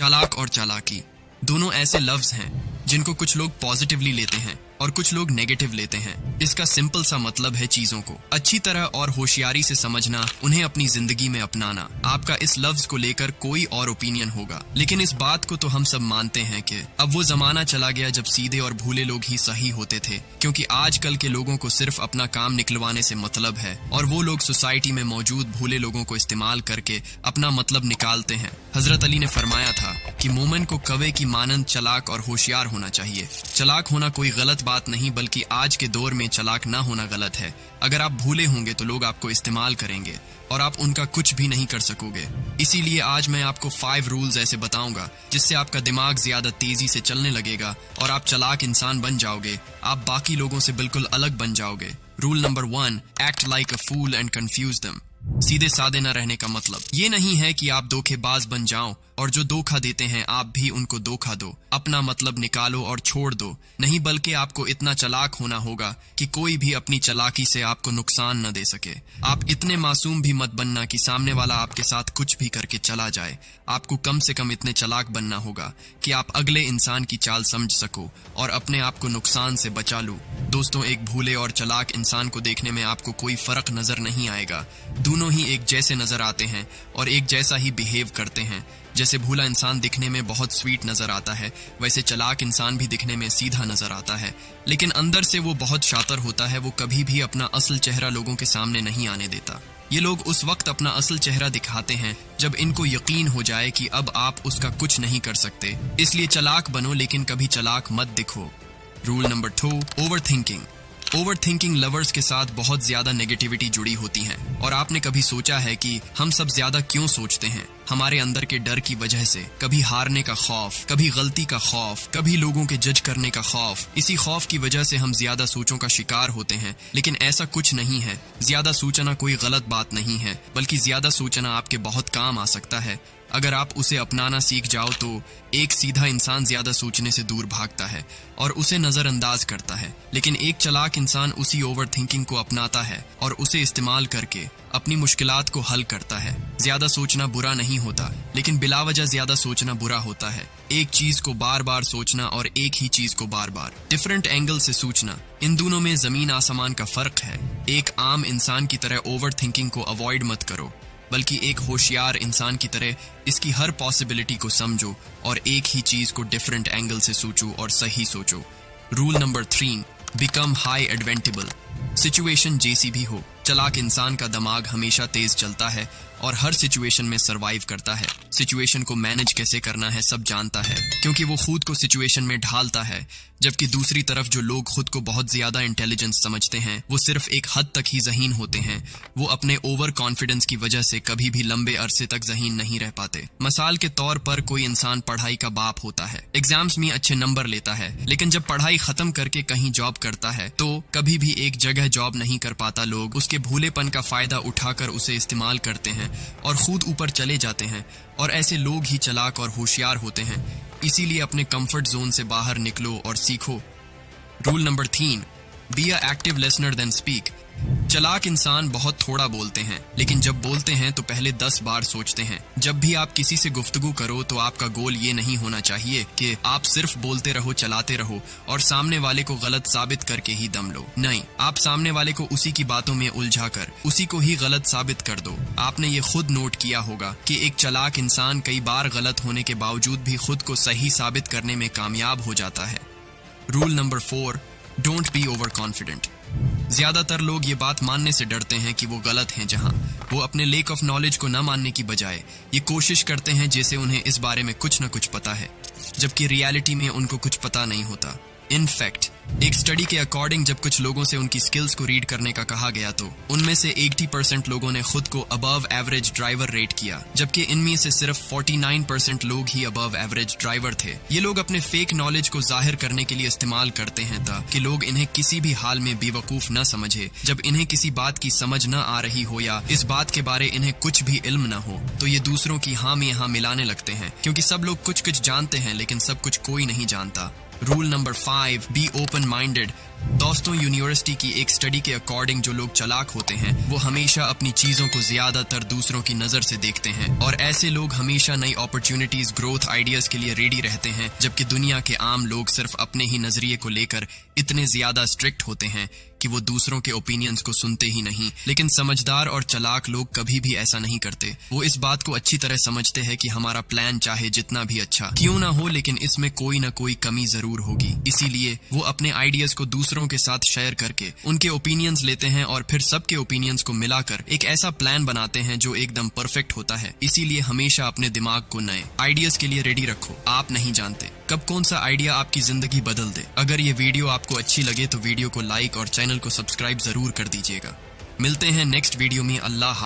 चालाक और चालाकी दोनों ऐसे लफ्ज हैं जिनको कुछ लोग पॉजिटिवली लेते हैं और कुछ लोग नेगेटिव लेते हैं। इसका सिंपल सा मतलब है चीजों को अच्छी तरह और होशियारी से समझना, उन्हें अपनी जिंदगी में अपनाना। आपका इस लफ्ज को लेकर कोई और ओपिनियन होगा, लेकिन इस बात को तो हम सब मानते हैं कि अब वो जमाना चला गया जब सीधे और भूले लोग ही सही होते थे, क्योंकि आजकल के लोगों को सिर्फ अपना काम निकलवाने से मतलब है और वो लोग सोसाइटी में मौजूद भूले लोगों को इस्तेमाल करके अपना मतलब निकालते हैं। हजरत अली ने फरमाया था कि मोमिन को कवे की मानंद चालाक और होशियार होना चाहिए। चालाक होना कोई गलत बात नहीं, बल्कि आज के दौर में चालाक ना होना गलत है। अगर आप भूले होंगे तो लोग आपको इस्तेमाल करेंगे और आप उनका कुछ भी नहीं कर सकोगे। इसीलिए आज मैं आपको 5 रूल्स ऐसे बताऊंगा जिससे आपका दिमाग ज्यादा तेजी से चलने लगेगा और आप चालाक इंसान बन जाओगे। आप बाकी लोगों से बिल्कुल अलग बन जाओगे। Rule number 1, act like a fool and confuse them. सीधे साधे न रहने का मतलब ये नहीं है कि आप धोखेबाज बन जाओ और जो धोखा देते हैं आप भी उनको धोखा दो। अपना मतलब निकालो और छोड़ दो, नहीं बल्कि आपको इतना चालाक होना होगा कि कोई भी अपनी चालाकी से आपको नुकसान न दे सके। आप इतने मासूम भी मत बनना कि सामने वाला आपके साथ कुछ भी करके चला जाए। आपको कम से कम इतने चालाक बनना होगा कि आप अगले इंसान की चाल समझ सको और अपने आप को नुकसान से बचा लो। दोस्तों, एक भूले और चालाक इंसान को देखने में आपको कोई फर्क नजर नहीं आएगा। दोनों ही एक जैसे नजर आते हैं और एक जैसा ही बिहेव करते हैं। जैसे भूला इंसान दिखने में बहुत स्वीट नजर आता है, वैसे चालाक इंसान भी दिखने में सीधा नजर आता है, लेकिन अंदर से वो बहुत शातिर होता है। वो कभी भी अपना असल चेहरा लोगों के सामने नहीं आने देता। ये लोग उस वक्त अपना असल चेहरा दिखाते हैं जब इनको यकीन हो जाए कि अब आप उसका कुछ नहीं कर सकते। इसलिए चालाक बनो, लेकिन कभी चालाक मत दिखो। Rule number 2, overthinking. Overthinking lovers के साथ बहुत ज्यादा नेगेटिविटी जुड़ी होती है। और आपने कभी सोचा है कि हम सब ज्यादा क्यों सोचते हैं? हमारे अंदर के डर की वजह से। कभी हारने का खौफ, कभी गलती का खौफ, कभी लोगों के जज करने का खौफ। इसी खौफ की वजह से हम ज्यादा सोचों का शिकार होते हैं। लेकिन ऐसा कुछ नहीं है। ज्यादा सोचना कोई गलत बात नहीं है, बल्कि ज्यादा सोचना आपके बहुत काम आ सकता है। अगर आप उसे अपनाना सीख जाओ तो एक सीधा इंसान ज्यादा सोचने से दूर भागता है और उसे नजरअंदाज करता है, लेकिन एक चालाक इंसान उसी ओवरथिंकिंग को अपनाता है और उसे इस्तेमाल करके अपनी मुश्किलात को हल करता है। ज्यादा सोचना बुरा नहीं होता, लेकिन बिलावजह ज्यादा सोचना बुरा होता है। एक चीज को बार बार सोचना और एक ही चीज को बार बार डिफरेंट एंगल से सोचना, इन दोनों में जमीन आसमान का फर्क है। एक आम इंसान की तरह ओवरथिंकिंग को अवॉइड मत करो, बल्कि एक होशियार इंसान की तरह इसकी हर पॉसिबिलिटी को समझो और एक ही चीज को डिफरेंट एंगल से सोचो और सही सोचो। Rule number 3, become high advantageable. Situation जैसी भी हो, चालाक इंसान का दिमाग हमेशा तेज चलता है और हर सिचुएशन में सरवाइव करता है। सिचुएशन को मैनेज कैसे करना है सब जानता है, क्योंकि वो खुद को सिचुएशन में ढालता है। जबकि दूसरी तरफ जो लोग खुद को बहुत ज्यादा इंटेलिजेंस समझते हैं, वो सिर्फ एक हद तक ही ज़हीन होते हैं। वो अपने ओवर कॉन्फिडेंस की वजह से कभी भी लंबे अरसे तक ज़हीन नहीं रह पाते। मिसाल के तौर पर कोई इंसान पढ़ाई का बाप होता है, एग्जाम्स में अच्छे नंबर लेता है, लेकिन जब पढ़ाई खत्म करके कहीं जॉब करता है तो कभी भी एक जगह जॉब नहीं कर पाता। लोग उसके भूलेपन का फायदा उठाकर उसे इस्तेमाल करते हैं और खुद ऊपर चले जाते हैं, और ऐसे लोग ही चालाक और होशियार होते हैं। इसीलिए अपने कंफर्ट जोन से बाहर निकलो और सीखो। Rule number 3, be a active listener then speak. चालाक इंसान बहुत थोड़ा बोलते हैं, लेकिन जब बोलते हैं तो पहले 10 बार सोचते हैं। जब भी आप किसी से गुफ्तगू करो तो आपका गोल ये नहीं होना चाहिए कि आप सिर्फ बोलते रहो, चलाते रहो और सामने वाले को गलत साबित करके ही दम लो। नहीं, आप सामने वाले को उसी की बातों में उलझा कर उसी को ही गलत साबित कर दो। आपने ये खुद नोट किया होगा कि एक चालाक इंसान कई बार गलत होने के बावजूद भी खुद को सही साबित करने में कामयाब हो जाता है। Rule number 4, don't be over confident. ज्यादातर लोग ये बात मानने से डरते हैं कि वो गलत हैं, जहां वो अपने लेक ऑफ नॉलेज को न मानने की बजाय ये कोशिश करते हैं जैसे उन्हें इस बारे में कुछ न कुछ पता है, जबकि रियलिटी में उनको कुछ पता नहीं होता। इनफैक्ट एक स्टडी के अकॉर्डिंग जब कुछ लोगों से उनकी स्किल्स को रीड करने का कहा गया तो उनमें से 80% लोगों ने खुद को अबव एवरेज ड्राइवर रेट किया, जबकि इनमें से सिर्फ 49% लोग ही अबव एवरेज ड्राइवर थे। ये लोग अपने फेक नॉलेज को जाहिर करने के लिए इस्तेमाल करते हैं ताकि लोग इन्हें किसी भी हाल में बेवकूफ न समझे। जब इन्हें किसी बात की समझ न आ रही हो या इस बात के बारे इन्हें कुछ भी इल्म न हो तो ये दूसरों की हाँ में हाँ मिलाने लगते हैं, क्योंकि सब लोग कुछ कुछ जानते हैं लेकिन सब कुछ कोई नहीं जानता। Rule number 5, be open minded. दोस्तों, यूनिवर्सिटी की एक स्टडी के अकॉर्डिंग जो लोग चालाक होते हैं वो हमेशा अपनी चीजों को ज्यादातर दूसरों की नजर से देखते हैं, और ऐसे लोग हमेशा नई अपॉर्चुनिटीज, ग्रोथ, आइडियाज के लिए रेडी रहते हैं, जबकि दुनिया के आम लोग सिर्फ अपने ही नजरिए को लेकर इतने ज्यादा स्ट्रिक्ट होते हैं कि वो दूसरों के ओपिनियंस को सुनते ही नहीं। लेकिन समझदार और चालाक लोग कभी भी ऐसा नहीं करते। वो इस बात को अच्छी तरह समझते हैं कि हमारा प्लान चाहे जितना भी अच्छा क्यों ना हो, लेकिन इसमें कोई ना कोई कमी जरूर होगी। इसीलिए वो अपने आइडियाज को दूसरों के साथ शेयर करके उनके ओपिनियंस लेते हैं और फिर सबके ओपिनियंस को मिलाकर एक ऐसा प्लान बनाते हैं जो एकदम परफेक्ट होता है। इसीलिए हमेशा अपने दिमाग को नए आइडियाज के लिए रेडी रखो। आप नहीं जानते कब कौन सा आइडिया आपकी जिंदगी बदल दे। अगर ये वीडियो आपको अच्छी लगे तो वीडियो को लाइक और चैनल को सब्सक्राइब जरूर कर दीजिएगा। मिलते हैं नेक्स्ट वीडियो में। अल्लाह।